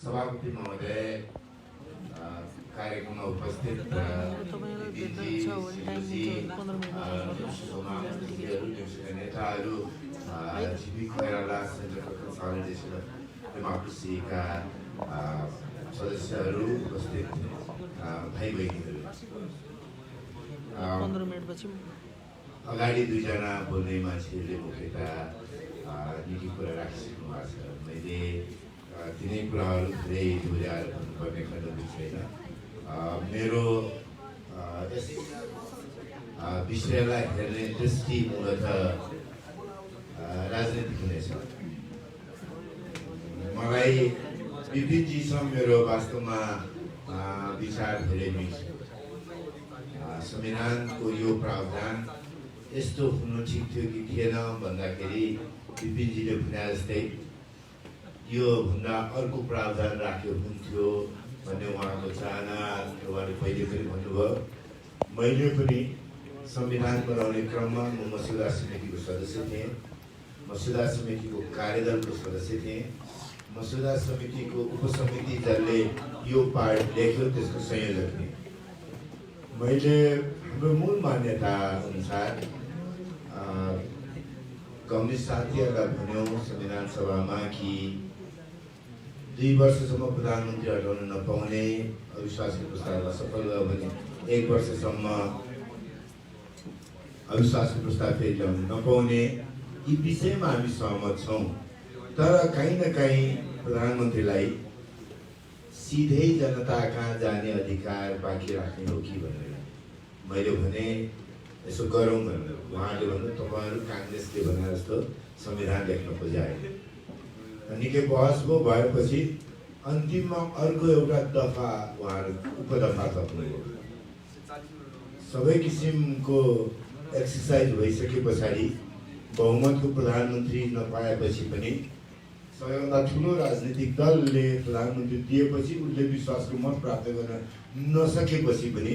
सभापति महोदय, कार्यक्रममा उपस्थित नेताहरू, जीवी कोइराला सेन्टर फर कन्सोलिडेसन डेमोक्रेसीका सदस्यहरू, उपस्थित भाइ बहिनीहरू, अगाडि दुईजना बोल्ने मान्छेहरूले मुख्यतः निकै कुरा राखिसक्नु भएको छ। मैले तिनै कुराहरू धेरै दोहोऱ्याएर भन्नुपर्ने खण्ड छैन। मेरो यस विषयलाई हेर्ने दृष्टि मूलतः राजनीतिक हुनेछ। मलाई विपिनजीसँग मेरो वास्तवमा विचार धेरै मिल्छ। संविधानको यो प्रावधान यस्तो हुनु ठिक थियो कि थिएन भन्दाखेरि विपिनजीले भने जस्तै यो भन्दा अर्को प्रावधान राख्यो हुन्थ्यो भन्ने उहाँको चाहना उहाँले पहिले पनि भन्नुभयो। मैले पनि संविधान बनाउने क्रममा म मसुदा समितिको सदस्य थिएँ, मसुदा समितिको कार्यदलको सदस्य थिएँ, मसुदा समितिको उपसमिति जसले यो पार्ट लेख्यो त्यसको संयोजक थिएँ। मैले हाम्रो मूल मान्यता अनुसार कम्युनिस्ट साथीहरूलाई भन्यौँ संविधान सभामा कि 2 वर्षसम्म प्रधानमन्त्री हटाउन नपाउने, अविश्वासको प्रस्तावलाई सफल भयो भने 1 वर्षसम्म अविश्वासको प्रस्ताव फेरि ल्याउन नपाउने, यी विषयमा हामी सहमत छौँ। तर कहीँ न कहीँ प्रधानमन्त्रीलाई सिधै जनता कहाँ जाने अधिकार बाँकी राख्ने हो कि भनेर मैले भने यसो गरौँ भनेर। उहाँले भन्नु तपाईँहरू काङ्ग्रेसले भने जस्तो संविधान लेख्न खोजाए। निकै बहस भएपछि अन्तिममा अर्को एउटा दफा उहाँहरू उपदफा थप्नुभयो। सबै किसिमको एक्सर्साइज भइसके पछाडि बहुमतको प्रधानमन्त्री नपाएपछि पनि सबैभन्दा ठुलो राजनीतिक दलले प्रधानमन्त्री दिएपछि उसले विश्वासको मत प्राप्त गर्न नसकेपछि पनि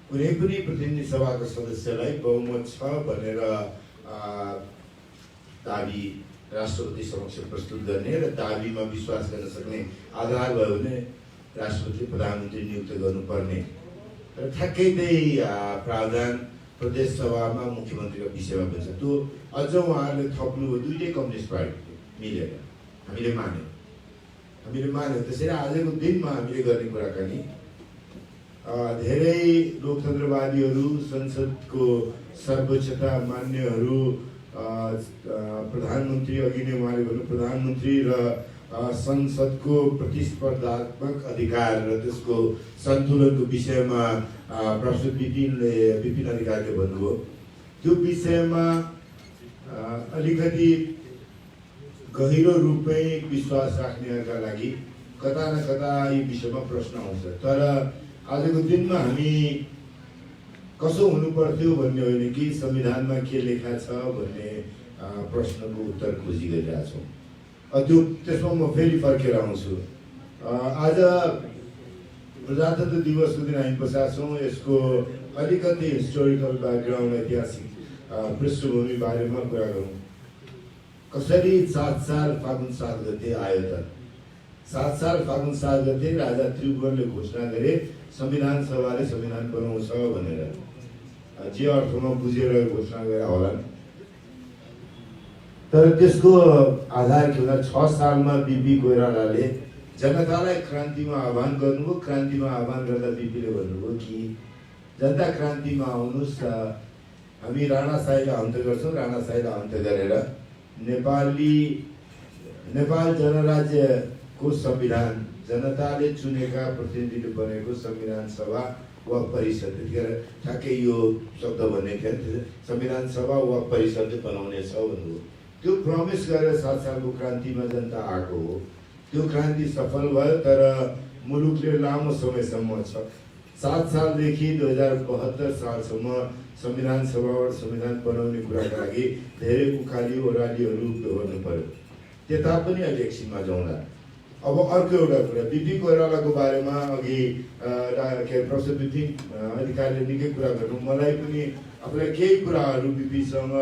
कुनै पनि प्रतिनिधि सभाको सदस्यलाई बहुमत छ भनेर दाबी राष्ट्रपति समक्ष प्रस्तुत गर्ने र दाबीमा विश्वास गर्न सक्ने आधार भयो भने राष्ट्रपतिले प्रधानमन्त्री नियुक्त गर्नुपर्ने र ठ्याक्कै त्यही प्रावधान प्रदेश सभामा मुख्यमन्त्रीको विषयमा पनि छ। त्यो अझ उहाँहरूले थप्नुभयो। दुईटै कम्युनिस्ट पार्टी मिलेर हामीले मान्यौँ। त्यसैले आजको दिनमा हामीले गर्ने कुराकानी धेरै लोकतन्त्रवादीहरू, संसदको सर्वोच्चता मान्यहरू, प्रधानमन्त्री अघि नै उहाँले भन्नु प्रधानमन्त्री र संसदको प्रतिस्पर्धात्मक अधिकार र त्यसको सन्तुलनको विषयमा प्रोफेसर विपिन अधिकारीले भन्नुभयो। त्यो विषयमा अलिकति गहिरो रूपमै विश्वास राख्नेहरूका लागि कता न कता यी विषयमा प्रश्न आउँछ। तर आजको दिनमा हामी कसो हुनु पर्थ्यो भन्ने होइन कि संविधानमा के लेखा छ भन्ने प्रश्नको उत्तर खोजी गरिरहेछौँ। त्यो त्यसमा म फेरि फर्केर आउँछु। आज प्रजातन्त्र दिवसको दिन हामी बसेका छौँ। यसको अलिकति हिस्टोरिकल ब्याकग्राउन्ड, ऐतिहासिक पृष्ठभूमि बारेमा कुरा गरौँ। कसरी 7 साल फागुन 7 गते आयो त? 7 साल फागुन 7 गते राजा त्रिभुवनले घोषणा गरे संविधान सभाले संविधान बनाउँछ भनेर। जे अर्थमा बुझेर घोषणा गरे होला। तर त्यसको आधार के हुँदा 6 सालमा बिपी कोइरालाले जनतालाई क्रान्तिमा आह्वान गर्नुभयो। क्रान्तिमा आह्वान गर्दा बिपीले भन्नुभयो कि जनता क्रान्तिमा आउनुहोस्, हामी राणाशाहीलाई अन्त्य गर्छौँ। राणाशाहीलाई अन्त्य गरेर नेपाल जनराज्यको संविधान, जनताले चुनेका प्रतिनिधिले बनेको संविधान सभा वा परिषद, त्यतिखेर ठ्याक्कै यो शब्द भन्ने थियो, संविधान सभा वा परिषद बनाउने छ भन्नुभयो। त्यो प्रमिस गरेर 7 सालको क्रान्तिमा जनता आएको हो। त्यो क्रान्ति सफल भयो। तर मुलुकले लामो समयसम्म 7 सालदेखि 2072 सालसम्म संविधान सभाबाट संविधान बनाउने कुराका लागि धेरै उकाली ओह्रालीहरू गर्नु पर्यो। त्यता पनि अहिले एकछिनमा जाउँला। अब अर्को एउटा कुरा, बिपी कोइरालाको बारेमा अघि प्रोफेसर विपिन अधिकारीले निकै कुरा गर्नु। मलाई पनि आफूलाई केही कुराहरू बिपीसँग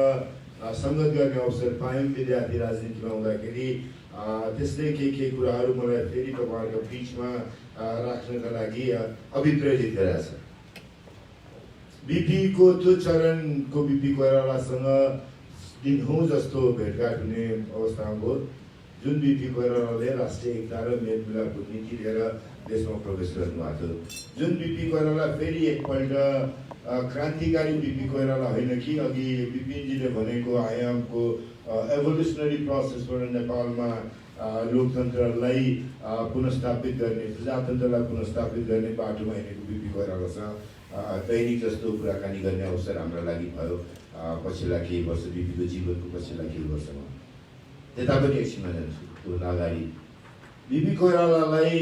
सङ्गत गर्ने अवसर पायौँ। विद्यार्थी राजनीतिमा हुँदाखेरि त्यसले के कुराहरू मलाई फेरि तपाईँहरूको बिचमा राख्नका लागि अभिप्रेरित गराएको छ। बीपीको त्यो चरणको बीपी कोइरालासँग दिनहुँ जस्तो भेटघाट हुने अवस्थामा भयो, जुन बीपी कोइरालाले राष्ट्रिय एकता र मेलमिलापको नीति लिएर देशमा प्रवेश गर्नुभएको थियो। जुन बीपी कोइराला फेरि एकपल्ट क्रान्तिकारी बीपी कोइराला होइन कि अघि बिपिनजीले भनेको आयामको एभोल्युसनरी प्रोसेसबाट नेपालमा लोकतन्त्रलाई पुनर्स्थापित गर्ने, प्रजातन्त्रलाई पुनर्स्थापित गर्ने बाटोमा हिँडेको बीपी कोइरालासँग दैनिक जस्तो कुराकानी गर्ने अवसर हाम्रो लागि भयो पछिल्ला केही वर्ष, बीपीको जीवनको पछिल्ला केही वर्षमा। त्यता पनि एकछिनमा जान्छु त्योभन्दा अगाडि बीपी कोइरालालाई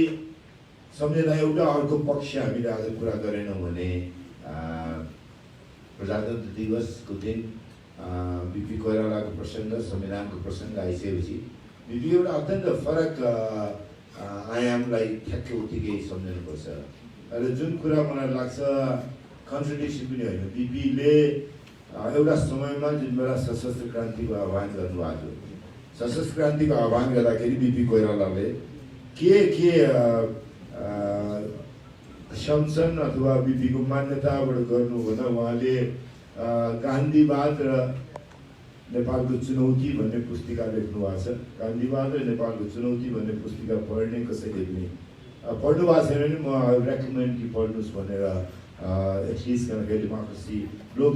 सम्झेर एउटा अर्को पक्ष हामीले आज कुरा गरेनौँ भने प्रजातन्त्र दिवसको दिन बीपी कोइरालाको प्रसङ्ग, संविधानको प्रसङ्ग आइसकेपछि बीपी एउटा अत्यन्त फरक आयामलाई ठ्याक्कै उत्तिकै सम्झनुपर्छ। र जुन कुरा मलाई लाग्छ कन्ट्रडिक्सन पनि होइन, बीपीले एउटा समयमा जुन बेला सशस्त्र क्रान्तिको आह्वान गर्नुभएको थियो, सशस्त्र क्रान्तिको आह्वान गर्दाखेरि बीपी कोइरालाले के शमसन अथवा बीपीको मान्यताबाट गर्नु भन्दा उहाँले गान्धीवाद र नेपालको चुनौती भन्ने पुस्तिका लेख्नु भएको छ। गान्धीवाद र नेपालको चुनौती भन्ने पुस्तिका पढ्ने कसैले पनि पढ्नु भएको छैन भने म रेकमेन्ड कि पढ्नुहोस् भनेर एटलिस्ट डेमोक्रेसी लोक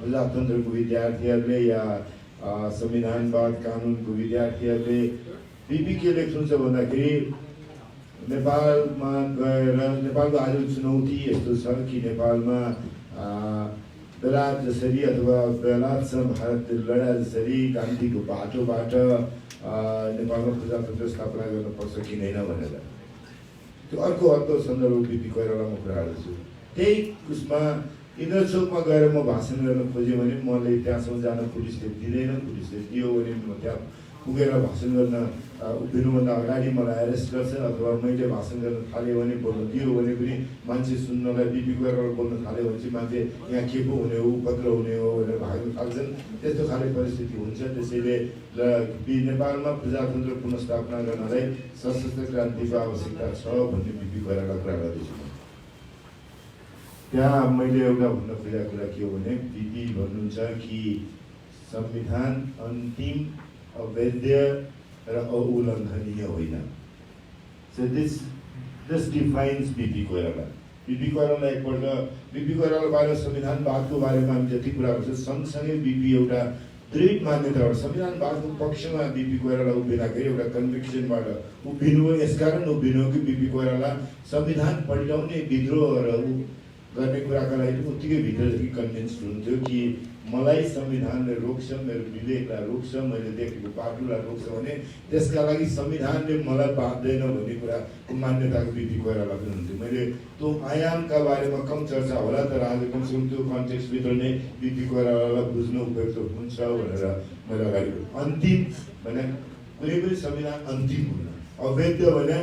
प्रजातन्त्रको विद्यार्थीहरूले या संविधानवाद कानुनको विद्यार्थीहरूले बीपी के लेख्नुहुन्छ भन्दाखेरि नेपालमा गएर नेपालको आज चुनौती यस्तो छ कि नेपालमा बेलायत जसरी अथवा बेलायतसँग भारतले लडा जसरी गान्धीको बाटोबाट नेपालमा प्रजातन्त्र स्थापना गर्नुपर्छ किन भनेर त्यो अर्को सन्दर्भ बीपी कोइरालामा कुराहरू छु। त्यही उसमा इन्द्रचोकमा गएर म भाषण गर्न खोजेँ भने मलाई त्यहाँसम्म जान पुलिसले दिँदैन, पुलिसले दियो भने म त्यहाँ पुगेर भाषण गर्न उभिनुभन्दा अगाडि मलाई एरेस्ट गर्छ, अथवा मैले भाषण गर्न थालेँ भने बोल्न दियो भने पनि मान्छे सुन्नलाई बीपी कोइराला बोल्न थाल्यो भने चाहिँ मान्छे यहाँ के पो हुने हो, उपद्र हुने हो भनेर भाग्न थाल्छन्। त्यस्तो खाले परिस्थिति हुन्छ। त्यसैले नेपालमा प्रजातन्त्र पुनर्स्थापना गर्नलाई सशस्त्र क्रान्तिको आवश्यकता छ भन्ने बीपी कोइराला कुरा गर्दैछु। त्यहाँ मैले एउटा भन्न खोजेको कुरा के हो भने बीपी भन्नुहुन्छ कि संविधान अन्तिम, अवैध र अउल्लङ्घनीय होइन। So this defines BP Koirala. BP Koirala एकपल्ट बीपी कोइराला बारे संविधानवादको बारेमा हामी जति कुरा गर्छौँ सँगसँगै बीपी एउटा दृढ मान्यताबाट संविधानवादको पक्षमा बीपी कोइराला उभिँदाखेरि एउटा कन्भिक्सनबाट उभिनु हो। यसकारण उभिनु हो कि बीपी कोइराला संविधान पल्टाउने विद्रोह र गर्ने कुराका लागि उत्तिकै भित्रदेखि कन्भिन्स्ड हुन्थ्यो कि मलाई संविधानले रोक्छ, मेरो विवेकलाई रोक्छ, मैले देखेको बाटोलाई रोक्छ भने त्यसका लागि संविधानले मलाई बाँध्दैन भन्ने कुराको मान्यताको बीपी कोइराला पनि हुन्थ्यो। मैले त्यो आयामका बारेमा कम चर्चा होला, तर आज कमसेकम त्यो कन्टेक्स्टभित्र नै बीपी कोइरालालाई बुझ्नु उपयुक्त हुन्छ भनेर मैले अगाडि अन्तिम भने कुनै पनि संविधान अन्तिम हुन, अवैध भने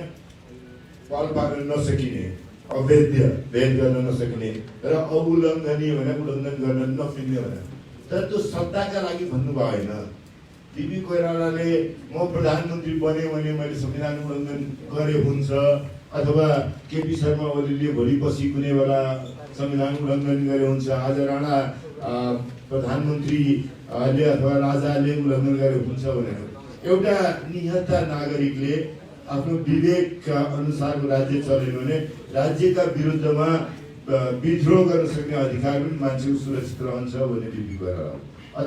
पाल पार्न नसकिने, अवैध भेद गर्न नसक्ने र अउल्लङ्घनीय भने उल्लङ्घन गर्न नमिल्ने भने। तर त्यो सत्ताका लागि भन्नुभयो होइन। बीपी कोइरालाले म प्रधानमन्त्री बने भने मैले संविधान उल्लङ्घन गरे हुन्छ, अथवा केपी शर्मा ओलीले भोलि पछि कुनै बेला संविधान उल्लङ्घन गरे हुन्छ, आज राणा प्रधानमन्त्रीले अथवा राजाले उल्लङ्घन गरे हुन्छ भनेर एउटा निहत्था नागरिकले आफ्नो विवेकका अनुसारको राज्य चल्यो भने राज्यका विरुद्धमा विद्रोह गर्न सक्ने अधिकार पनि मान्छेको सुरक्षित रहन्छ भन्ने बीपी कोइराला।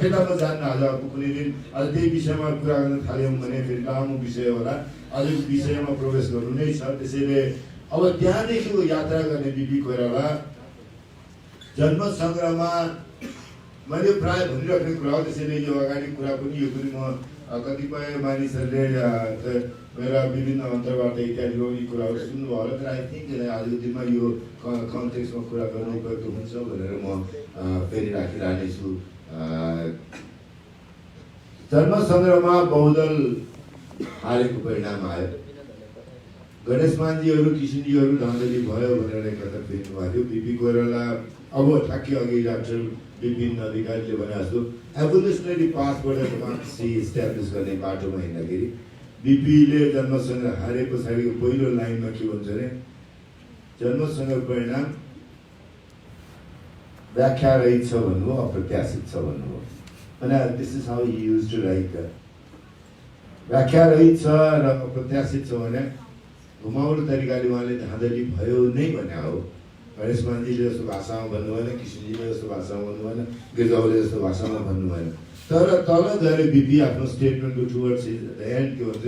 त्यतामा जान्न आज कुनै दिन अझ त्यही विषयमा कुरा गर्न थाल्यौँ भने फेरि लामो विषय होला, अझै विषयमा प्रवेश गर्नु नै छ। त्यसैले अब त्यहाँदेखिको यात्रा गर्ने बीपी कोइराला जन्म सङ्ग्रहमा मैले प्राय भनिराख्ने कुरा हो। त्यसैले यो अगाडि कुरा पनि यो पनि म कतिपय मानिसहरूले मेरा विभिन्न अन्तर्वार्ता इत्यादिको यी कुराहरू सुन्नुभयो होला, तर आई थिङ्क आजको दिनमा यो कन्टेक्स्टमा कुरा गर्नु उपयुक्त हुन्छ भनेर म फेरि राखिरहनेछु। जन्म सङ्ग्रहमा बहुदल हारेको परिणाम आयो। गणेश मानजीहरू, किसिनजीहरू धाँधली भयो भनेर एकता फेर्नुभएको थियो। बीपी कोइराला अब ठ्याक्कै अघि डाक्टर विपिन अधिकारीले भने जस्तो एभोल्युसनरी पाथबाट डेमोक्रेसी इस्ट्याब्लिस गर्ने बाटोमा हिँड्दाखेरि बिपीले जन्मसँग हारे पछाडिको पहिलो लाइनमा के भन्छ भने जन्मसँग परिणाम व्याख्या रहित छ भन्नुभयो, अप्रत्याशित छ भन्नुभयो। अनि this is how he used to write द व्याख्या रहित छ र अप्रत्याशित छ भने घुमाउरो तरिकाले उहाँले धाँधली भयो नै भने हो। गणेश मानजीले जस्तो भाषामा भन्नु भएन, किशनजीले जस्तो भाषामा भन्नु भएन, गिर्जाले जस्तो भाषामा भन्नु भएन। तर तल गएर बिपी आफ्नो स्टेटमेन्टको टुवर्ड्स एन्ड के भन्छ,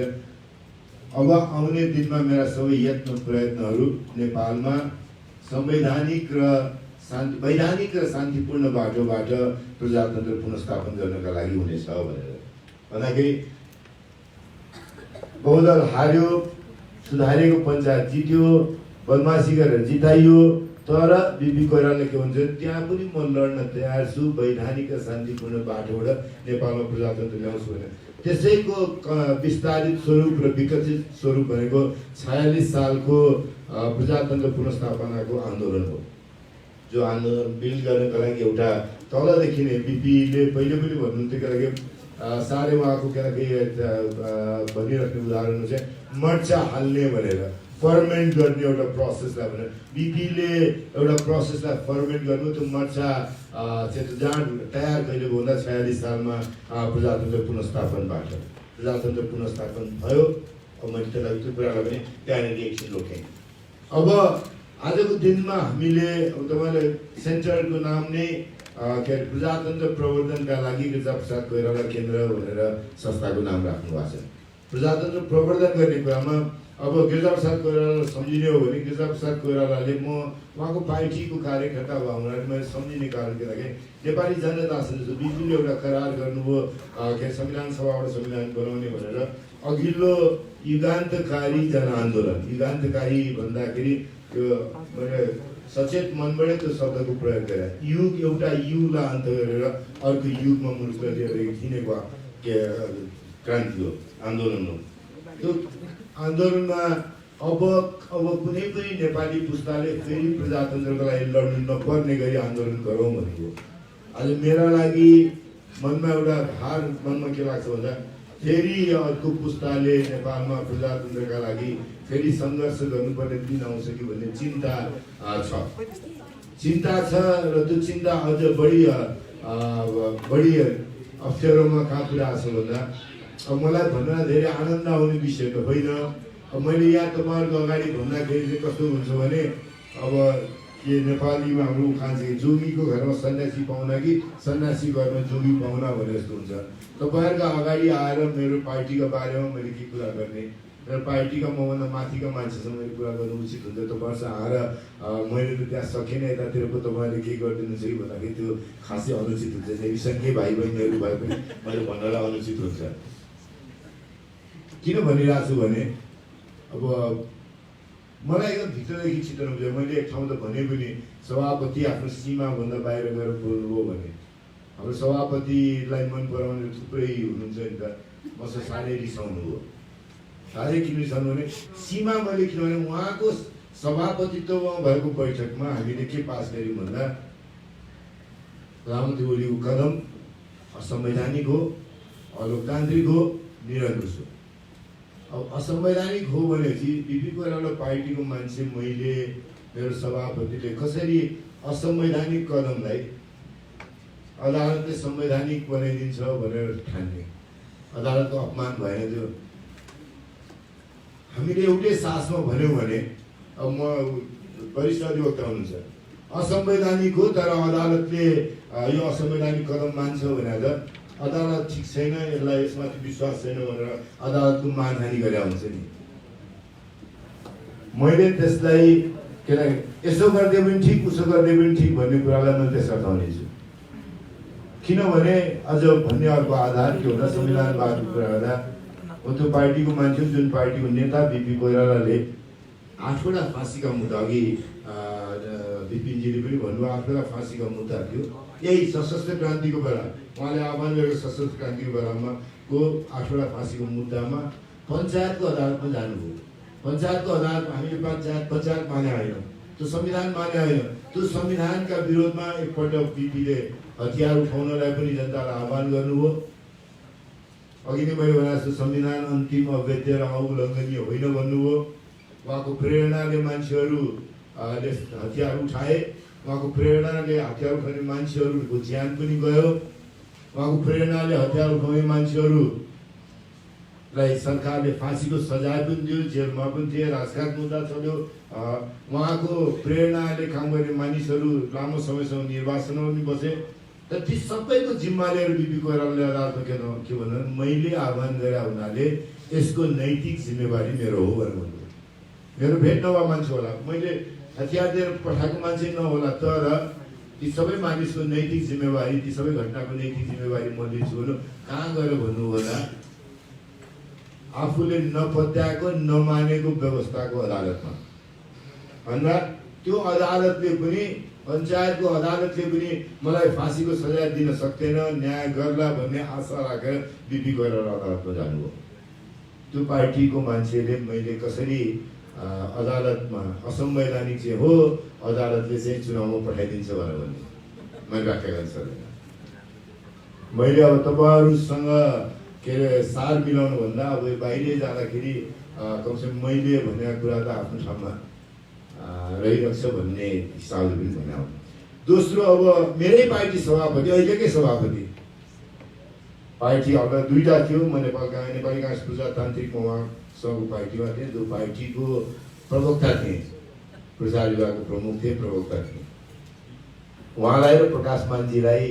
अब आउने दिनमा मेरा सबै यत्न प्रयत्नहरू नेपालमा वैधानिक र शान्तिपूर्ण बाटोबाट प्रजातन्त्र पुनर्स्थापन गर्नका लागि हुनेछ भनेर भन्दाखेरि बहुदल हार्यो, सुधारेको पञ्चायत जित्यो, बदमासी गरेर जिताइयो। तर बिपी कोइरालाले के भन्छ, त्यहाँ पनि म लड्न तयार छु, वैधानिक र शान्तिपूर्ण बाटोबाट नेपालमा प्रजातन्त्र ल्याउँछु भने। त्यसैको विस्तारित स्वरूप र विकसित स्वरूप भनेको 46 सालको प्रजातन्त्र पुनर्स्थापनाको आन्दोलन हो। जो आन्दोलन बिल्ड गर्नको लागि एउटा तलदेखि नै बिपीले पहिले पनि भन्नुहुन्थ्यो, किनकि साह्रै उहाँको भनिराख्ने उदाहरण चाहिँ मर्चा हाल्ने भनेर, फर्मेन्ट गर्ने एउटा प्रोसेसलाई भनेर। बिपीले एउटा प्रोसेसलाई फर्मेन्ट गर्नु, त्यो मर्चा जाँड तयार कहिले भन्दा 46 सालमा प्रजातन्त्र पुनर्स्थापनबाट प्रजातन्त्र पुनर्स्थापन भयो। अब मैले त्यसलाई त्यो कुरालाई पनि त्यहाँनिर एकछिन रोकेँ। अब आजको दिनमा हामीले तपाईँले सेन्टरको नाम नै के अरे प्रजातन्त्र प्रवर्धनका लागि गिरिजाप्रसाद कोइराला केन्द्र भनेर संस्थाको नाम राख्नु भएको छ। प्रजातन्त्र प्रवर्धन गर्ने कुरामा अब गिरिजाप्रसाद कोइराला सम्झिने हो भने गिरिजाप्रसाद कोइरालाले म उहाँको पार्टीको कार्यकर्ता भएको हुनाले मैले सम्झिने कारण के भन्दाखेरि नेपाली जनतासँग बिपीले एउटा करार गर्नुभयो के संविधान सभाबाट संविधान बनाउने भनेर। अघिल्लो युगान्तकारी जनआन्दोलन, युगान्तकारी भन्दाखेरि त्यो मैले सचेत मनबाटै त्यो शब्दको प्रयोग गरेँ। युग एउटा युगलाई अन्त गरेर अर्को युगमा मुलुक लिएर हिँडेको के क्रान्ति हो, आन्दोलन हो। त्यो आन्दोलनमा अब कुनै पनि नेपाली पुस्ताले फेरि प्रजातन्त्रको लागि लड्नु नपर्ने गरी आन्दोलन गरौँ भनेको। आज मेरा लागि मनमा एउटा भार मनमा के लाग्छ भन्दा फेरि अर्को पुस्ताले नेपालमा प्रजातन्त्रका लागि फेरि सङ्घर्ष गर्नुपर्ने दिन आउँछ कि भन्ने चिन्ता छ र त्यो चिन्ता अझ बढी अप्ठ्यारोमा कहाँ पुऱ्याएको छ भन्दा अब मलाई भन्न धेरै आनन्द आउने विषय त होइन। अब मैले यहाँ तपाईँहरूको अगाडि भन्दाखेरि चाहिँ कस्तो हुन्छ भने अब के नेपालीमा हाम्रो उखान छ कि जोगीको घरमा सन्यासी पाउना कि सन्यासी घरमा जोगी पाउना भने जस्तो हुन्छ। तपाईँहरूको अगाडि आएर मेरो पार्टीको बारेमा मैले के कुरा गर्ने, मेरो पार्टीका मभन्दा माथिका मान्छेसँग मैले कुरा गर्नु उचित हुन्छ। तपाईँहरूसँग आएर मैले त त्यहाँ सकेन यतातिर पो तपाईँहरूले के गरिदिनुहुन्छ कि भन्दाखेरि त्यो खासै अनुचित हुन्छ। नेविसङ्घीय भाइ बहिनीहरू भए पनि मैले भन्नलाई अनुचित हुन्छ। किन भनिरहेको छु भने अब मलाई एकदम भित्रदेखि चित्त नबुझ्यो। मैले एक ठाउँ त भने पनि सभापति आफ्नो सीमाभन्दा बाहिर गएर बोल्नुभयो भने हाम्रो सभापतिलाई मन पराउने थुप्रै हुनुहुन्छ नि त। मसँग साह्रै रिसाउनु हो, साह्रै किन रिसाउनु भने सीमा मैले किनभने उहाँको सभापतित्वमा भएको बैठकमा हामीले के पास गऱ्यौँ भन्दा प्रधानमन्त्री ओलीको कदम असंवैधानिक हो, अलोकतान्त्रिक हो, निरङ्कुश हो। अब असंवैधानिक हो भनेपछि बिपी कोइराला पार्टीको मान्छे मैले मेरो सभापतिले कसरी असंवैधानिक कदमलाई अदालतले संवैधानिक बनाइदिन्छ भनेर ठान्ने, अदालतको अपमान भएन। त्यो हामीले एउटै सासमा भन्यौँ भने अब म वरिष्ठ अधिवक्ता हुनुहुन्छ, असंवैधानिक हो तर अदालतले यो असंवैधानिक कदम मान्छ भने त अदालत ठिक छैन, यसलाई यसमाथि विश्वास छैन भनेर अदालतको मानहानि गरे हुन्छ नि। मैले त्यसलाई यसो गर्दै पनि ठिक उसो गर्दै पनि ठिक भन्ने कुरालाई मैले त्यसमा हटाउनेछु। किनभने अझ भन्ने अर्को आधार के हुँदा संविधानवादको कुरा गर्दा त्यो पार्टीको मान्छे जुन पार्टीको नेता बिपी कोइरालाले 8वटा फाँसीका मुद्दा अघि बिपिनजीले पनि भन्नुभयो 8वटा फाँसीका मुद्दा थियो। यही सशस्त्र क्रान्तिको बेला उहाँले आह्वान गरेको सशस्त्र क्रान्तिको बेलामा को 8वटा फाँसीको मुद्दामा पञ्चायतको अदालतमा जानुभयो। पञ्चायतको अदालतमा हामीले पञ्चायत माने होइन, त्यो संविधान माने होइन। त्यो संविधानका विरोधमा एकपल्ट बिपीले हतियार उठाउनलाई पनि जनतालाई आह्वान गर्नुभयो। अघि नै मैले भने जस्तो संविधान अन्तिम अवैध र अउल्लङ्घनीय होइन भन्नुभयो। उहाँको प्रेरणाले मान्छेहरू हतियार उठाए, उहाँको प्रेरणाले हतियार उठाउने मान्छेहरूको ज्यान पनि गयो, उहाँको प्रेरणाले हतियार उठाउने मान्छेहरूलाई सरकारले फाँसीको सजाय पनि दियो, जेलमा पनि थिए, राजघाट मुद्दा चल्यो। उहाँको प्रेरणाले काम गर्ने मानिसहरू लामो समयसम्म निर्वासनमा पनि बसे। र ती सबैको जिम्मा लिएर बिपी कोइरालाले अदालतमा के भन्नु, मैले आह्वान गरे हुनाले यसको नैतिक जिम्मेवारी मेरो हो भनेर भन्नुभयो। मेरो भेट नभए मान्छे होला, मैले हतियार दिएर पठाएको मान्छे नहोला, तर ती सबै मानिसको नैतिक जिम्मेवारी, ती सबै घटनाको नैतिक जिम्मेवारी म लिन्छु भन्नु। कहाँ गएर भन्नु होला? आफूले नपत्याएको नमानेको व्यवस्थाको अदालतमा। भन्दा त्यो अदालतले पनि, पञ्चायतको अदालतले पनि मलाई फाँसीको सजाय दिन सक्दैन, न्याय गर्ला भन्ने आशा राखेर बिपी कोइराला अदालतमा जानुभयो। त्यो पार्टीको मान्छेले मैले कसरी अदालतमा असंवैधानिक चाहिँ हो, अदालतले चाहिँ चुनावमा पठाइदिन्छ भनेर भन्ने मैले व्याख्या गर्न सक्दैन। मैले अब तपाईँहरूसँग के अरे सार मिलाउनु भन्दा अब बाहिरै जाँदाखेरि कमसेकम मैले भनेको कुरा त आफ्नो ठाउँमा रहिरहेको छ भन्ने हिसाबले पनि भने हो। दोस्रो, अब मेरै पार्टी सभापति, अहिलेकै सभापति, पार्टी अब दुईवटा थियो, म नेपाली काङ्ग्रेस प्रजातान्त्रिक उहाँसँगको पार्टीमा थिएँ, जो पार्टीको प्रवक्ता थिएँ, प्रचार विभागको प्रमुख थिए, प्रवक्ता थिए। उहाँलाई र प्रकाश मानजीलाई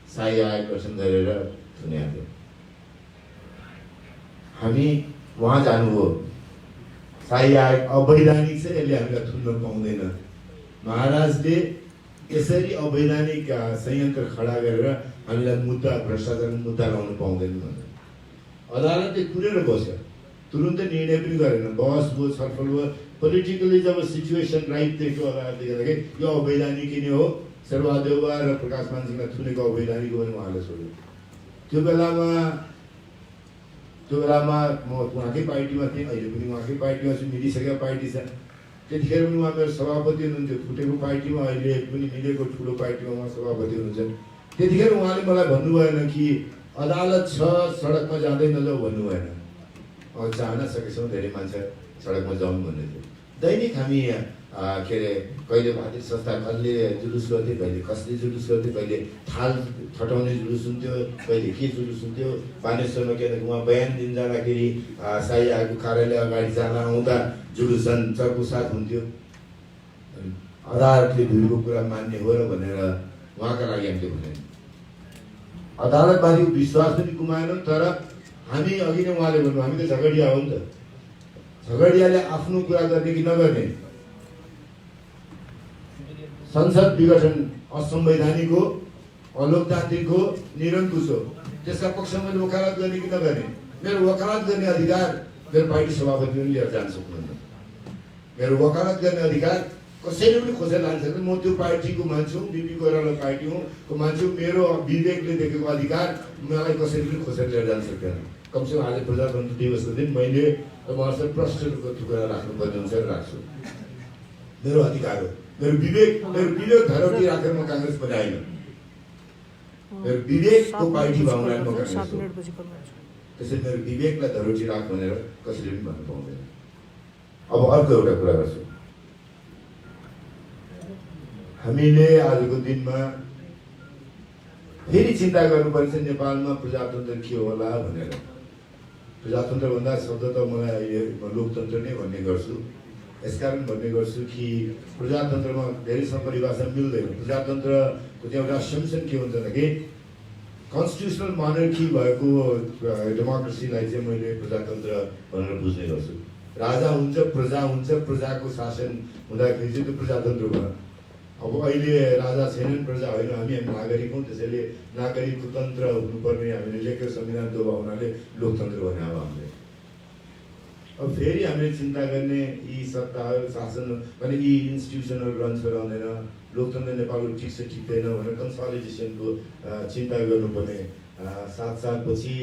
शाही आयोग गठन गरेर थुनेको थियो। हामी उहाँ जानुभयो, शाही आयोग अवैधानिक छ, यसले हामीलाई थुन्न पाउँदैन। महाराजले यसरी अवैधानिक संयन्त्र खडा गरेर हामीलाई मुद्दा, भ्रष्टाचार मुद्दा लाउनु पाउँदैन भनेर अदालतले कुरेर बस्यो। तुरुन्तै निर्णय पनि गरेन, बहस भयो, छलफल भयो। पोलिटिकली जब सिचुएसन राइट देख्यो अदालतले गर्दाखेरि यो अवैधानिक नै हो, शेरबहादेउवा र प्रकाश मानसिंहलाई थुनेको अवैधानिक हो भने उहाँले छोड्यो। त्यो बेलामा म उहाँकै पार्टीमा थिएँ, अहिले पनि उहाँकै पार्टीमा छु, मिलिसकेको पार्टी छ। त्यतिखेर पनि उहाँ मेरो सभापति हुनुहुन्थ्यो, फुटेको पार्टीमा, अहिले पनि मिलेको ठुलो पार्टीमा उहाँ सभापति हुनुहुन्छ। त्यतिखेर उहाँले मलाई भन्नु भएन कि अदालत छ, सडकमा जाँदै नजाऊ भन्नु भएन। चाहन सकेसम्म धेरै मान्छे सडकमा जाउँ भन्ने थियो। दैनिक हामी के अरे कहिले भारतीय संस्था कसले जुलुस गर्थ्यो, कहिले कसले जुलुस गर्थ्यो, कहिले थाल ठटाउने जुलुस हुन्थ्यो, कहिले के जुलुस हुन्थ्यो। बानेश्वरमा के अरे उहाँ बयान दिन जाँदाखेरि शाही आयोगको कार्यालय अगाडि जान आउँदा जुलुस झन् चर्कोसाथ हुन्थ्यो। अदालतले धुरीको कुरा मान्ने हो र भनेर उहाँका लागि हामीले भने अदालतमाथिको विश्वास पनि गुमाएनौँ। तर हामी अघि नै उहाँले भन्नु, हामी त झगडिया हो नि त। झगडियाले आफ्नो कुरा गर्ने कि नगर्ने? संसद विघटन असंवैधानिक हो, अलोकतान्त्रिक हो, निरङ्कुश हो। त्यसका पक्षमा मैले वकालत गर्ने कि नगर्ने? मेरो वकालत गर्ने अधिकार मेरो पार्टी सभापति पनि लिएर जान सक्नुहुन्न। मेरो वकालत गर्ने अधिकार कसैले पनि खोजेर लान सक्दैन। म त्यो पार्टीको मान्छे हुँ, बिपी कोइराला पार्टी हुँ को मान्छे हुँ। मेरो विवेकले देखेको अधिकार मलाई कसैले पनि खोजेर लिएर जान सक्दैन। कमसेकम आज प्रजातन्त्र दिवसको दिन मैले तपाईँहरूसँग प्रश्नको कुरा राख्नुपर्ने हुन्छ राख्छु। मेरो अधिकार हो, मेरो विवेक धरोटी राखेर म काङ्ग्रेस पनि आइन। मेरो विवेकको पार्टी भावनाले म काङ्ग्रेस हो। त्यसैले मेरो विवेकलाई धरोटी राख भनेर कसैले पनि भन्नु पाउँदैन। अब अर्को एउटा कुरा गर्छु। हामीले आजको दिनमा फेरि चिन्ता गर्नुपर्छ नेपालमा प्रजातन्त्र के होला भनेर। प्रजातन्त्र भन्दा शब्द त मलाई लोकतन्त्र नै भन्ने गर्छु। यसकारण भन्ने गर्छु कि प्रजातन्त्रमा धेरैसँग परिभाषा मिल्दैन। प्रजातन्त्रको चाहिँ एउटा असम्पसन के हुन्छ भने कन्स्टिट्युसनल मोनर्की भएको डेमोक्रेसीलाई चाहिँ मैले प्रजातन्त्र भनेर बुझ्ने गर्छु। राजा हुन्छ, प्रजा हुन्छ, प्रजाको शासन हुँदाखेरि चाहिँ त्यो प्रजातन्त्र भयो। अब अहिले राजा छैनन्, प्रजा होइन, हामी नागरिक हौँ। त्यसैले नागरिकको तन्त्र हुनुपर्ने हामीले लेखेको संविधान त्यो हुनाले लोकतन्त्र भने अब हामीले अब फेरि हामीले चिन्ता गर्ने यी सत्ताहरू, शासन भने यी इन्स्टिट्युसनहरू रहन्छ रहँदैन, लोकतन्त्र नेपालको ठिक छ ठिक्दैन भनेर कन्सोलिडेसनको चिन्ता गर्नुपर्ने। 7 सालपछि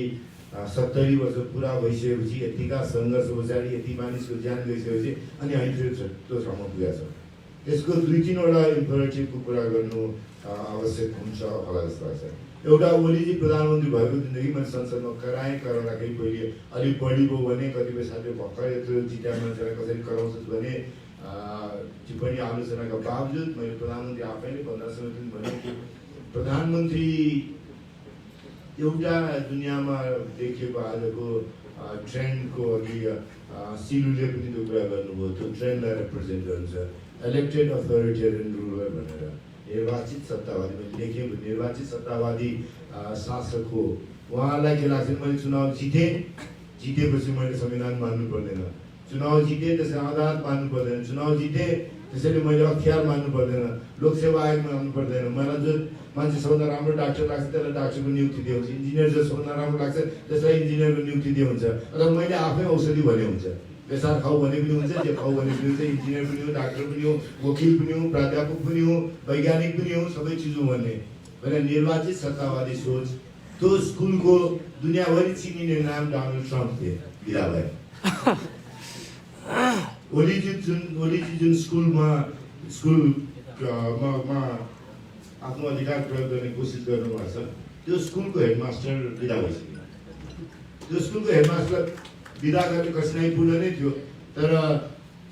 70 वर्ष पुरा भइसकेपछि, यतिका सङ्घर्ष पछाडि यति मानिसको ज्यान गइसकेपछि अनि हामी फेरि त्यो ठाउँमा पुगेका छौँ। यसको 2-3 वटा इम्परेटिभको कुरा गर्नु आवश्यक हुन्छ होला जस्तो लाग्छ। एउटा ओलीजी प्रधानमन्त्री भएको दिनदेखि मैले संसदमा कराउँदाखेरि पहिले अलिक बढी भयो भने कतिपय साथीले भर्खर यत्रो जित्या मान्छेलाई कसरी कराउँछस् भने टिप्पणी आलोचनाका बावजुद मैले प्रधानमन्त्री आफैले भन्दा समय भने कि प्रधानमन्त्री एउटा दुनियाँमा देखिएको आजको ट्रेन्डको अघि सिलुले पनि त्यो कुरा गर्नुभयो त्यो ट्रेन्डलाई रिप्रेजेन्ट गर्छ इलेक्टेड अथोरिटेरियन रुलर भनेर निर्वाचित सत्तावादी मैले लेखेँ निर्वाचित सत्तावादी शासक हो उहाँलाई के लाग्छ मैले चुनाव जितेपछि मैले संविधान मान्नु पर्दैन चुनाव जितेँ त्यसै अदालत मान्नु पर्दैन चुनाव जितेँ त्यसैले मैले अख्तियार मान्नु पर्दैन लोकसेवा आयोग मान्नु पर्दैन मलाई जो मान्छे सबभन्दा राम्रो डाक्टर लाग्छ त्यसलाई डाक्टरको नियुक्ति दिए हुन्छ इन्जिनियर जो सबभन्दा राम्रो लाग्छ त्यसलाई इन्जिनियरको नियुक्ति दिए हुन्छ अथवा मैले आफै औषधि भने हुन्छ बेसार खाऊ भने पनि हुन्छ जे खाऊ भने पनि हुन्छ इन्जिनियर पनि हो डाक्टर पनि हो वकिल पनि हो प्राध्यापक पनि हो वैज्ञानिक पनि हो सबै चिज हो भन्ने भनेर निर्वाचित सत्तावादी सोच त्यो स्कुलको दुनियाँभरि चिनिने नाम डोनाल्ड ट्रम्प थिए विदा भए ओलीजी जुन स्कुलमा आफ्नो अधिकार प्रयोग गर्ने कोसिस गर्नुभएको छ त्यो स्कुलको हेडमास्टर विदा भइसक्यो त्यो स्कुलको हेडमास्टरलाई विदा गर्ने कठिनाइपूर्ण नै थियो तर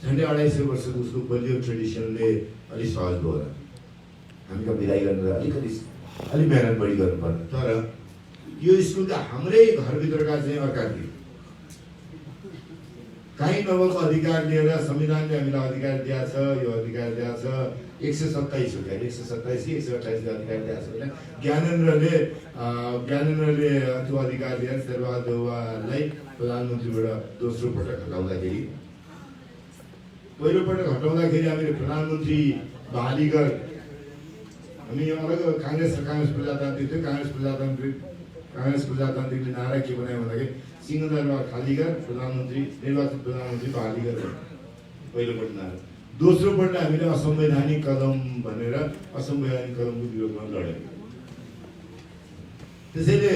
झन्डै 250 वर्षको उसको बलियो ट्रेडिसनले अलिक सहज भयो होला हामी त विदाई गर्न अलिक मेहनत बढी गर्नुपर्ने तर यो स्कुलका हाम्रै घरभित्रका चाहिँ अर्का थियो काहीँ नभएको अधिकार लिएर संविधानले हामीलाई अधिकार दिएको छ यो अधिकार दिएको छ 127 हो क्या 127 कि 128 को अधिकार दिएको छ भने ज्ञानेन्द्रले त्यो अधिकार दिएर शेरबहादुर देउवालाई प्रधानमन्त्रीबाट दोस्रो पटक हटाउँदाखेरि पहिलोपटक हटाउँदाखेरि हामीले प्रधानमन्त्री बहाली गर हामी अलग काङ्ग्रेस प्रजातान्त्रिक थियो काङ्ग्रेस प्रजातान्त्रिकले नारा के बनायो भन्दाखेरि सिंहदरबार खाली गर प्रधानमन्त्री निर्वाचित प्रधानमन्त्री बहाली गर पहिलोपटक नारा दोस्रोपल्ट हामीले असंवैधानिक कदम भनेर असंवैधानिक कदमको विरोधमा लड्यौँ त्यसैले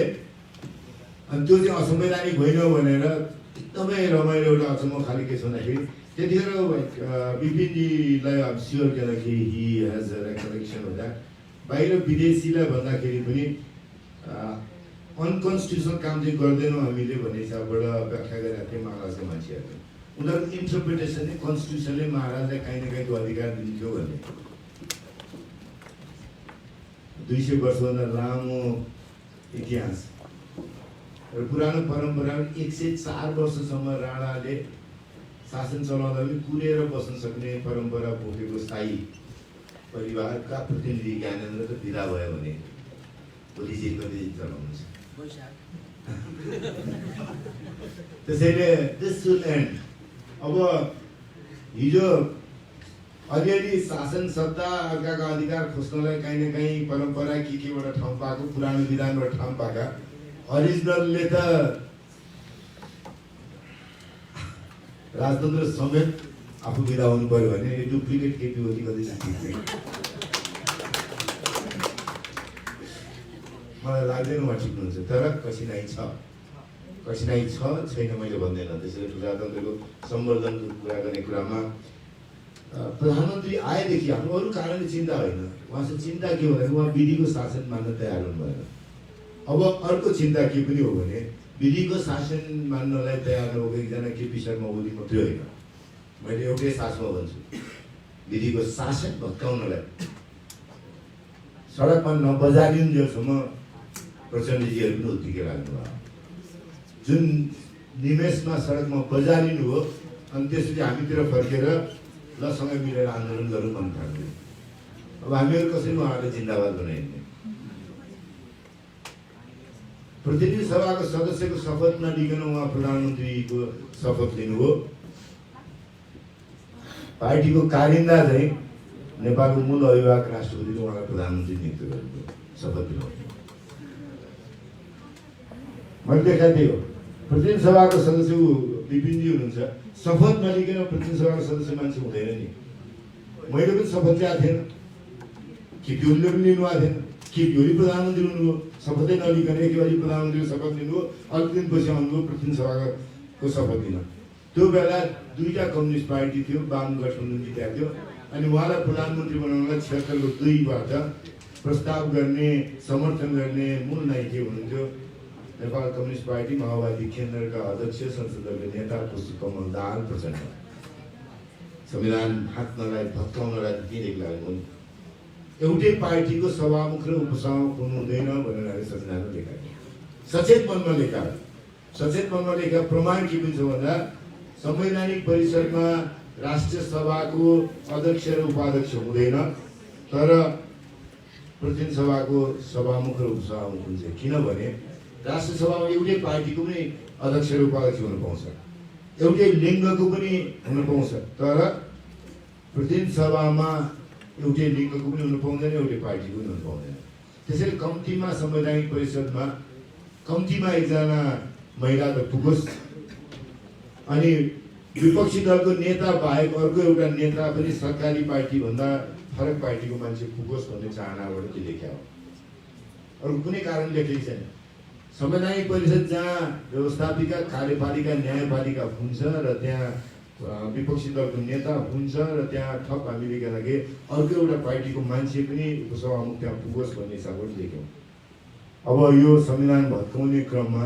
अनि त्यो चाहिँ असंवैधानिक होइन भनेर एकदमै रमाइलो एउटा अचम्म खाली के छ भन्दाखेरि त्यतिखेर बिपिनजीलाई अब sure केदाखेरि he has a recollection हुँदा बाहिर विदेशीलाई भन्दाखेरि पनि अनकन्स्टिट्युसनल काम चाहिँ गर्दैनौँ हामीले भन्ने हिसाबबाट व्याख्या गरेका थिए महाराजका मान्छेहरूले उनीहरूको इन्टरप्रिटेसन चाहिँ कन्स्टिट्युसनले महाराजलाई काहीँ न काहीँ अधिकार दिन्थ्यो भन्ने 200 वर्षभन्दा लामो इतिहास र पुरानो परम्परा 104 वर्षसम्म राणाले शासन चलाउँदा पनि कुरेर बस्न सक्ने परम्परा बोकेको स्थायी परिवारका प्रतिनिधि ज्ञानेन्द्र त विदा भयो भने भोलि जे कति चलाउनुहुन्छ त्यसैले दिस विल एन्ड अब हिजो अलिअलि शासन सत्ता अर्काका अधिकार खोज्नलाई काहीँ न काहीँ परम्परा केबाट ठाउँ पाएको पुरानो विधानबाट ठाउँ पाएका अरिजिनलले त राजतन्त्र समेत आफू विदा हुनु पर्यो भने यो डुप्लिकेट केपी हो कि कति मलाई लाग्दैन उहाँ ठिक्नुहुन्छ तर कठिनाइ छ छैन मैले भन्दैन त्यसैले प्रजातन्त्रको सम्वर्धनको कुरा गर्ने कुरामा प्रधानमन्त्री आएदेखि हाम्रो अरू कारणले चिन्ता होइन उहाँसँग चिन्ता के हो भने उहाँ विधिको शासन मान्न तयार हुनु भएन अब अर्को चिन्ता के पनि हो भने विधिको शासन मान्नलाई तयार नभएको एकजना केपी शर्मा ओली मात्रै होइन मैले एउटै सासमा भन्छु विधिको शासन भत्काउनलाई सडकमा नबजारिन्जेलसम्म प्रचण्डजीहरू पनि उत्तिकै लाग्नुभयो जुन निमेषमा सडकमा बजारिनु हो अनि त्यसपछि हामीतिर फर्केर ल सँगै मिलेर आन्दोलन गरौँ भन्न थाल्यो अब हामीहरू कसरी उहाँहरूले जिन्दाबाद बनाइदिने प्रतिनिधि सभाको सदस्यको शपथ नलिकन उहाँ प्रधानमन्त्रीको शपथ लिनुभयो पार्टीको कारिन्दा चाहिँ नेपालको मूल अभिभावक राष्ट्रपतिले उहाँलाई प्रधानमन्त्री नियुक्त गर्नुभयो शपथ दिनुभयो मैले देखाएको थिएँ प्रतिनिधि सभाको सदस्य विपिनजी हुनुहुन्छ शपथ नलिकन प्रतिनिधि सभाको सदस्य मान्छे हुँदैन नि मैले पनि शपथ ल्याएको थिएन केपी ओलीले पनि लिनुभएको थिएन केपी ओली प्रधानमन्त्री हुनुभयो शपथै नलिकन एकैबाजी प्रधानमन्त्रीको शपथ लिनुभयो अलिक दिनपछि आउनुभयो प्रतिनिधि सभाको शपथ लिन त्यो बेला दुईटा कम्युनिस्ट पार्टी थियो वाम गठबन्धन जितेको थियो अनि उहाँलाई प्रधानमन्त्री बनाउनलाई 76 को 2बाट प्रस्ताव गर्ने समर्थन गर्ने मूल नायक हुनुहुन्थ्यो नेपाल कम्युनिस्ट पार्टी माओवादी केन्द्रका अध्यक्ष संसदीय नेता पुष्पकमल दाहाल प्रचण्ड। संविधान हात्नलाई भत्काउनलाई किन लाग्नु एउटै पार्टीको सभामुख र उपसभामुख हुनु हुँदैन भनेर संविधानमा लेखाएको सचेत मनमा लेखा प्रमाण के पनि छ भन्दा संवैधानिक परिषदमा राष्ट्रिय सभाको अध्यक्ष र उपाध्यक्ष हुँदैन तर प्रतिनिधि सभाको सभामुख र उपसभामुख हुन्छ। किनभने राष्ट्रिय सभामा एउटै पार्टीको पनि अध्यक्ष र उपाध्यक्ष हुन पाउँछ, एउटै लिङ्गको पनि हुन पाउँछ तर प्रतिनिधि सभामा एउटै लिङ्गको पनि हुन पाउँदैन, एउटै पार्टीको पनि हुन पाउँदैन। त्यसैले कम्तीमा संवैधानिक परिषदमा कम्तीमा एकजना महिला त पुगोस् अनि विपक्षी दलको नेता बाहेक अर्को एउटा नेता पनि सरकारी पार्टी भन्दा फरक पार्टीको मान्छे पुगोस् भन्ने चाहनाबाट त्यो लेख्या हो, अरू कुनै कारण लेखेको छैन। संवैधानिक परिषद जहाँ व्यवस्थापिका कार्यपालिका न्यायपालिका हुन्छ र त्यहाँ विपक्षी दलको नेता हुन्छ र त्यहाँ थप हामीले के लागि अर्को एउटा पार्टीको मान्छे पनि उपसभामुख त्यहाँ पुगोस् भन्ने हिसाबबाट लेख्यौँ। अब यो संविधान भत्काउने क्रममा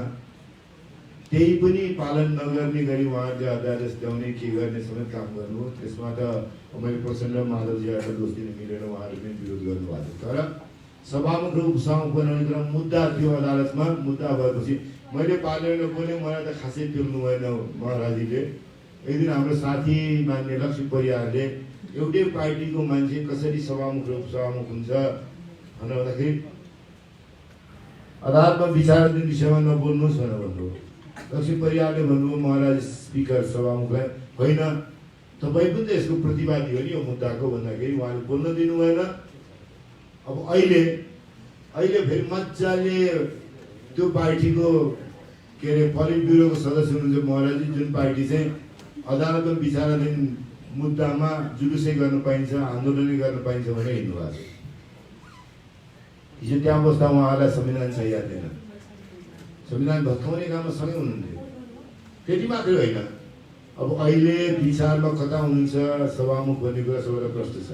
त्यही पनि पालन नगर्ने गरी उहाँहरूले अध्यादेश ल्याउने के गर्ने समेत काम गर्नु। त्यसमा त मैले प्रचण्ड माधवजीहरूलाई दोष दिन मिलेन, उहाँहरू पनि विरोध गर्नुभएको थियो। तर सभामुख र उपसभामुख बनाउने क्रम मुद्दा थियो अदालतमा, मुद्दा भएपछि मैले पार्लियामेन्टमा बोलेँ, मलाई त खासै पेल्नु भएन महाराजीले। एक दिन हाम्रो साथी मान्य लक्ष्मी परियारले एउटै पार्टीको मान्छे कसरी सभामुख र उपसभामुख हुन्छ भनेर भन्दाखेरि अदालतमा विचाराधीन विषयमा नबोल्नुहोस् भनेर भन्नुभयो। लक्ष्मी परियारले भन्नुभयो महाराज स्पिकर सभामुखलाई, होइन तपाईँ पनि त यसको प्रतिवादी हो नि यो मुद्दाको भन्दाखेरि उहाँले बोल्न दिनु भएन। अब अहिले फेरि मजाले त्यो पार्टीको के अरे पोलिट ब्युरोको सदस्य हुनुहुन्छ महाराजी, जुन पार्टी चाहिँ अदालतमा विचाराधीन मुद्दामा जुलुसै गर्न पाइन्छ, आन्दोलनै गर्न पाइन्छ भनेर हिँड्नु भएको छ। हिजो त्यहाँ बस्दा उहाँहरूलाई संविधान सही यादैन, संविधान भत्काउने काममा सँगै हुनुहुन्थ्यो। त्यति मात्रै होइन, अब अहिले विचारमा कता हुनुहुन्छ सभामुख भन्ने कुरा सबैलाई प्रश्न छ।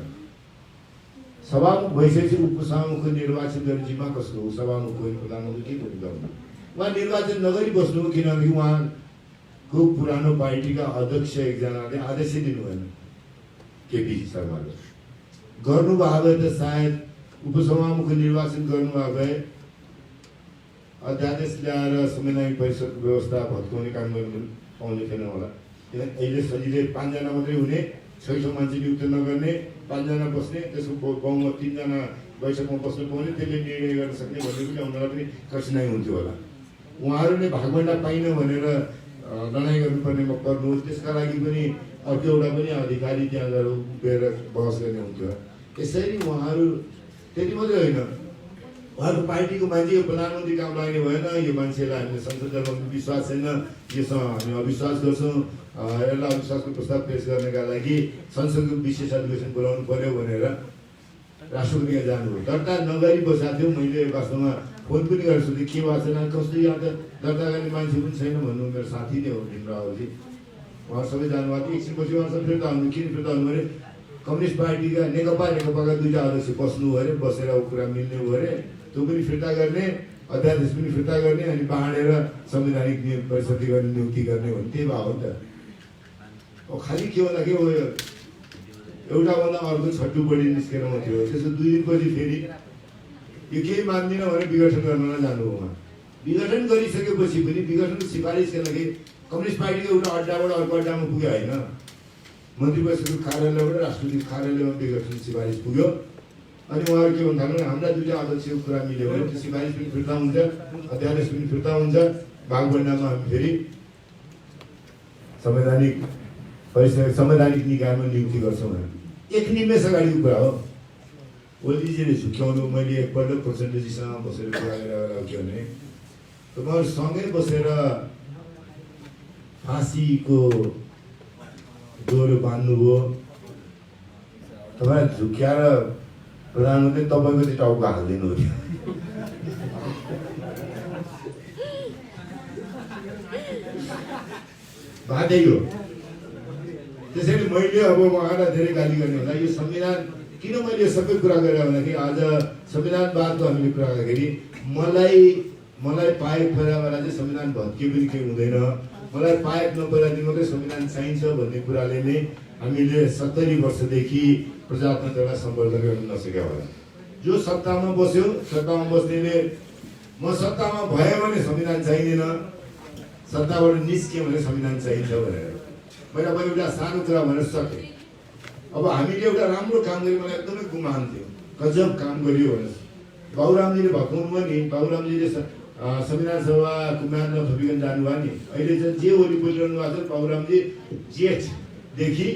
सभामुख भइसकेपछि उपसभामुखको निर्वाचन गर्ने जिम्मा कसको हो? सभामुख होइन, प्रधानमन्त्री के पनि गर्नु उहाँ निर्वाचन नगरी बस्नु, किनभने उहाँको पुरानो पार्टीका अध्यक्ष एकजनाले आदेशै दिनु भएन। केपी शर्माले गर्नुभएको भए त सायद उपसभामुखको निर्वाचन गर्नुभएको भए अध्यादेश ल्याएर संवैधानिक परिषदको व्यवस्था भत्काउने काम गर्नु पाउने थिएन होला। किनभने अहिले सजिलै 5 जना मात्रै हुने, 600 मान्छे नियुक्त नगर्ने, 5 जना बस्ने, त्यसको गाउँमा 3 जना बैठकमा बस्नु पाउने, त्यसले निर्णय गर्न सक्ने भन्ने पनि उनीहरूलाई पनि कठिनाइ हुन्थ्यो होला। उहाँहरूले भागभण्डा पाइन भनेर लडाइँ गर्नुपर्नेमा पर्नुहोस्, त्यसका लागि पनि अर्को एउटा पनि अधिकारी त्यहाँ गएर उभिएर बहस गर्ने हुन्थ्यो। यसरी उहाँहरू त्यति मात्रै होइन, उहाँको पार्टीको मान्छे यो प्रधानमन्त्री काम लाग्ने भएन, यो मान्छेलाई हामीले संसद दलमा विश्वास छैन, योसँग हामी अविश्वास गर्छौँ, यसलाई अविश्वासको प्रस्ताव पेश गर्नका लागि संसदको विशेष अधिवेशन बोलाउनु पर्यो भनेर राष्ट्रपतिमा जानुभयो। दर्ता नगरी बसेको थियो। मैले वास्तवमा फोन पनि गरेर सोधेँ के भएको छैन, कस्तो यहाँ त दर्ता गर्ने मान्छे पनि छैन भन्नु। मेरो साथी नै हो भीम रावलजी, उहाँ सबै जानुभएको थियो। एकछिनपछि उहाँसँग फिर्ता आउनु, किन फिर्ता आउनु अरे कम्युनिस्ट पार्टीका नेकपाका 2टा अध्यक्ष बस्नु अरे, बसेर कुरा मिल्ने भयो अरे, त्यो पनि फिर्ता गर्ने, अध्यादेश पनि फिर्ता गर्ने, अनि बाँडेर संवैधानिक परिषद गर्ने नियुक्ति गर्ने भने त्यही भयो नि त। खालि के भन्दा के हो, एउटा भन्दा अर्को छट्टु बढी निस्केर थियो। त्यसो 2 दिनपछि फेरि यो केही मान्दिनँ भने विघटन गर्नलाई जानुभयो। उहाँ विघटन गरिसकेपछि पनि विघटनको सिफारिस के लागि कम्युनिस्ट पार्टीको एउटा अड्डाबाट अर्को अड्डामा पुग्यो होइन, मन्त्री परिषदको कार्यालयबाट राष्ट्रपतिको कार्यालयमा विघटन सिफारिस पुग्यो। अनि उहाँहरू के भन्नु भने हाम्रा 2टा अध्यक्षको कुरा मिल्यो भने त्यो सिफारिस पनि फिर्ता हुन्छ, अध्यादेश पनि फिर्ता हुन्छ, भागभण्डामा हामी फेरि संवैधानिक निकायमा नियुक्ति गर्छौँ भने 1 निमेष अगाडिको कुरा हो। ओलीजीले झुक्याउनु, मैले एकपल्ट प्रचण्डजीसँग बसेर कुरा गरेर के भने तपाईँहरू सँगै बसेर फाँसीको डोरो बान्नुभयो, तपाईँ झुक्याएर प्रधानमन्त्री तपाईँको चाहिँ टाउको हालिदिनु हो। बाटै हो। त्यसैले मैले अब उहाँलाई धेरै गाली गर्ने होला। यो संविधान किन मैले सबै कुरा गरेँ भन्दाखेरि आज संविधानवादको हामीले कुरा गर्दाखेरि मलाई पाइप फेराबाट चाहिँ संविधान भत्के पनि केही हुँदैन, मलाई पाइप नपराइदिनु मात्रै संविधान चाहिन्छ भन्ने कुराले नै हामीले 70 वर्षदेखि प्रजातन्त्रलाई सम्वर्धन गर्न नसकेका होला। जो सत्तामा बस्यो, सत्तामा बस्नेले म सत्तामा भयो भने संविधान चाहिँदैन, सत्ताबाट निस्क्यो भने संविधान चाहिन्छ भनेर मैले अब एउटा सानो कुरा भनेर सकेँ। अब हामीले एउटा राम्रो काम गरे मलाई एकदमै गुमान थियो, गजब काम गरियो भनेर बाबुरामजीले भत्काउनु भयो नि। बाबुरामजीले संविधान सभाको म्याद नथपिकन जानुभयो नि। अहिले चाहिँ जे वरिपरि रहनु भएको छ बाबुरामजी जेठदेखि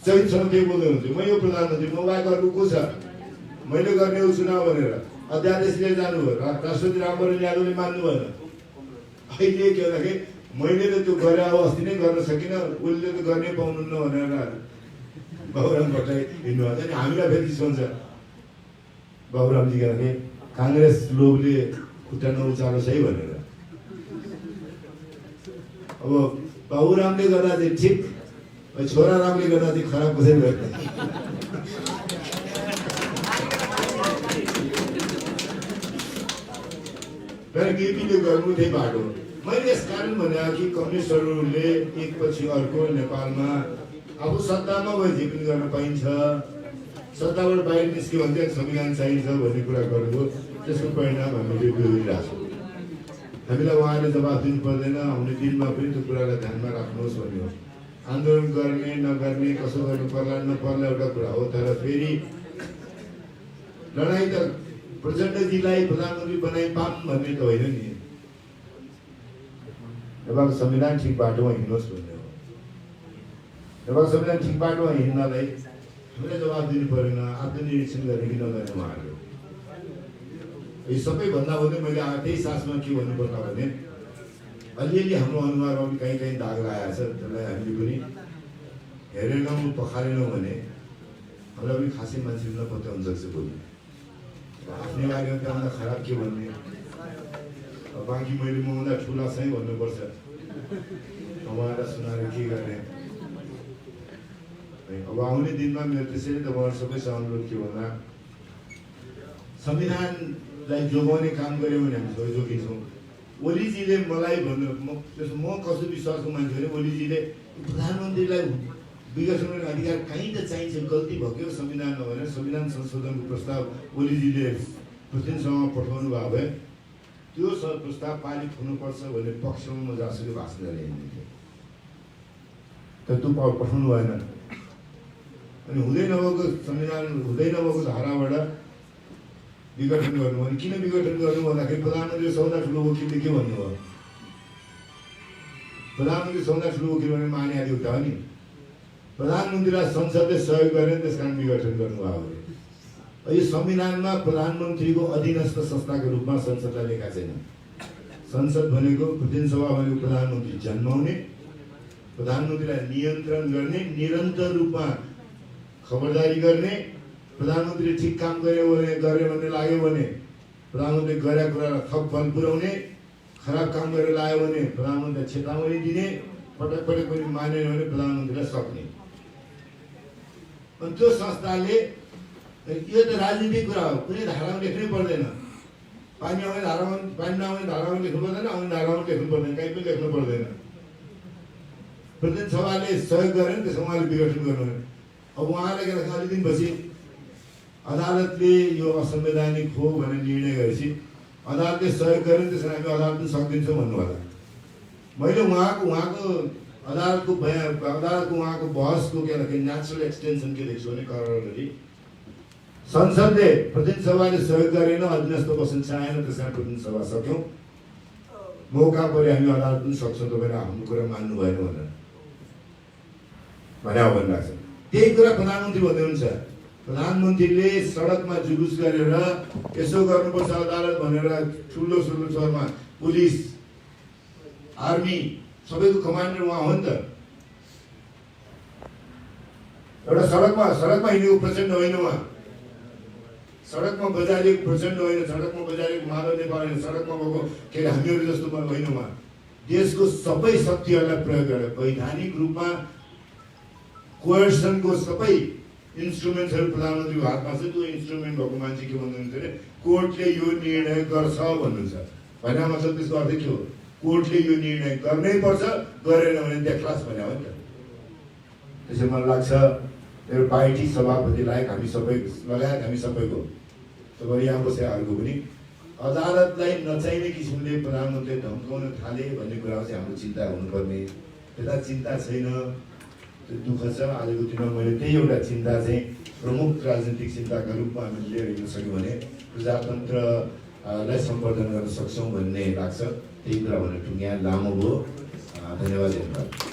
चैतसम्म त्यही बोल्दै हुन्थ्यो, म यो प्रधानमन्त्री, म बाहेक अर्को को छ, मैले गर्ने हो चुनाव भनेर अध्यादेशले जानुभयो। राष्ट्रपति रामवरण यादवले मान्नु भएन। अहिले के भन्दाखेरि मैले त त्यो गरे अब अस्ति नै गर्न सकिनँ, उसले त गर्नै पाउनुहुन्न भनेर बाबुराम भट्टराई हिँड्नु भएको छ नि। हामीलाई फेरि चिसो हुन्छ बाबुरामजी के काङ्ग्रेस लोभले खुट्टा नउचालोस् है भनेर। अब बाबुरामले गर्दा चाहिँ ठिक, छोरा रामले गर्दा चाहिँ खराब कसरी गर्छ। तर केपीले गर्नु त्यही बाटो। मैले यस कारण भने कि कम्युनिस्टहरूले एकपछि अर्को नेपालमा अब सत्तामा गए जे पनि गर्न पाइन्छ, सत्ताबाट बाहिर निस्क्यो भने चाहिँ संविधान चाहिन्छ भन्ने कुरा गर्नुभयो। त्यसको परिणाम हामीले भोगिरहेको छौँ। हामीलाई उहाँले जवाफ दिनु पर्दैन, आउने दिनमा पनि त्यो कुरालाई ध्यानमा राख्नुहोस् भन्ने हो। आन्दोलन गर्ने नगर्ने कसो गर्नु पर्ला नपर्ला एउटा कुरा हो, तर फेरि लडाइँ त प्रचण्डजीलाई प्रधानमन्त्री बनाइ पाऊँ भन्ने त होइन नि। नेपालको संविधान ठिक बाटोमा हिँड्नुहोस् भन्ने हो। नेपालको संविधान ठिक बाटोमा हिँड्नलाई हामीलाई जवाब दिनु परेन, आत्मनिरीक्षण गर्ने कि नगर्ने उहाँहरू। यो सबैभन्दा भन्दै मैले त्यही सासमा के भन्नु पर्ला भने अलिअलि हाम्रो अनुहारमा पनि कहीँ दाग लागेको छ, त्यसलाई हामीले पनि हेरेनौँ पखालेनौँ भने हामीलाई पनि खासै मान्छे नपत्ता हुन सक्छ। भोलि आफ्नै बारेमा त्योभन्दा खराब के भन्ने, बाँकी मैले मभन्दा ठुला चाहिँ भन्नुपर्छ, उहाँलाई सुनाएर के गर्ने। अब आउने दिनमा मेरो त्यसैले तपाईँहरू सबैसँग अनुरोध के भन्दा संविधानलाई जोगाउने काम गऱ्यो भने हामी सबै जोगिन्छौँ। ओलीजीले मलाई भन्नु म कसो विश्वासको मान्छे भने ओलीजीले प्रधानमन्त्रीलाई विकास गर्ने अधिकार कहीँ त चाहिन्छ, गल्ती भएको संविधानमा भनेर संविधान संशोधनको प्रस्ताव ओलीजीले प्रेसिडेन्टसँग पठाउनु भयो भए त्यो प्रस्ताव पारित हुनुपर्छ भन्ने पक्षमा म जहाँसुकै भाषण गरेँ तर त्यो पठाउनु भएन। अनि हुँदै नभएको संविधान हुँदै नभएको धाराबाट विघटन गर्नु भने किन विघटन गर्नु भन्दाखेरि प्रधानमन्त्रीले सबभन्दा ठुलो वकिलले के भन्नुभयो, प्रधानमन्त्री सबभन्दा ठुलो वकिल भने माने आदि उता हो नि। प्रधानमन्त्रीलाई संसदले सहयोग गरेर त्यस कारण विघटन गर्नुभयो। यो संविधानमा प्रधानमन्त्रीको अधीनस्थ संस्थाको रूपमा संसदलाई लेखा छैन। संसद भनेको प्रतिनिधि सभा भनेको प्रधानमन्त्री जन्माउने, प्रधानमन्त्रीलाई नियन्त्रण गर्ने, निरन्तर रूपमा खबरदारी गर्ने, प्रधानमन्त्रीले ठिक काम गरे भन्ने लाग्यो भने प्रधानमन्त्रीले गरेका कुरालाई थप बल पुर्याउने, खराब काम गरेर लाग्यो भने प्रधानमन्त्रीलाई चेतावनी दिने, पटक पटक पनि मानेन भने प्रधानमन्त्रीलाई सक्ने। अनि त्यो संस्थाले यो त राजनीतिक कुरा हो, कुनै धारामा लेख्नै पर्दैन। पानी आउने धारामा, पानी नआउने धारामा लेख्नु पर्दैन, आउने धारामा लेख्नु पर्दैन, कहीँ पनि लेख्नु पर्दैन। प्रतिनिधि सभाले सहयोग गरे नि त्यसमा उहाँले विघटन गर्नु। अब उहाँले के अलिक दिनपछि अदालतले यो असंवैधानिक हो भनेर निर्णय गरेपछि अदालतले सहयोग गरे नि त्यसमा हामी अदालतले सक्दिन्छौँ भन्नु होला। मैले उहाँको अदालतको उहाँको बहसको के भन्दाखेरि नेचुरल एक्सटेन्सन के देख्छु भने करोडरी संसदले प्रतिनिधि सभाले सहयोग गरेन, अधीनस्थ बस्न चाहेन, त्यस कारण प्रतिनिधि सभा सक्यौँ, मौका पऱ्यो हामी अदालत पनि सक्छौँ तपाईँले हाम्रो कुरा मान्नु भएन भनेर भनिरहेको छ। त्यही कुरा प्रधानमन्त्री भन्दै हुन्छ। प्रधानमन्त्रीले सडकमा जुलुस गरेर यसो गर्नुपर्छ अदालत भनेर ठुलो शहरमा पुलिस आर्मी सबैको कमान्डर उहाँ हो नि त। एउटा सडकमा हिँडेको प्रचण्ड होइन, उहाँ सडकमा बजारेको प्रचण्ड होइन, सडकमा बजारेको माधव नेपाल होइन, सडकमा भएको के अरे हामीहरू जस्तो होइन। उहाँ देशको सबै शक्तिहरूलाई प्रयोग गरेर वैधानिक रूपमा कोर्सनको सबै इन्स्ट्रुमेन्ट्सहरू प्रधानमन्त्रीको हातमा छ। त्यो इन्स्ट्रुमेन्ट भएको मान्छे के भन्नुहुन्छ भने कोर्टले यो निर्णय गर्छ भन्नुहुन्छ। भने मतलब त्यसको अर्थ के हो? कोर्टले यो निर्णय गर्नै पर्छ, गरेन भने देखलास भने हो नि त। त्यसै मलाई लाग्छ मेरो पार्टी सभापति लगायत हामी सबैको तपाईँ यहाँ बसेकाहरूको पनि अदालतलाई नचाहिने किसिमले प्रधानमन्त्री धम्काउन थाले भन्ने कुरा चाहिँ हाम्रो चिन्ता हुनुपर्ने। यता चिन्ता छैन, त्यो दुःख छ। आजको दिनमा मैले त्यही एउटा चिन्ता चाहिँ प्रमुख राजनीतिक चिन्ताका रूपमा हामीले लिएर हिँड्न सक्यौँ भने प्रजातन्त्रलाई सम्वर्धन गर्न सक्छौँ भन्ने लाग्छ। त्यही कुरा भनेर टुङ्ग्या लामो भयो। धन्यवाद।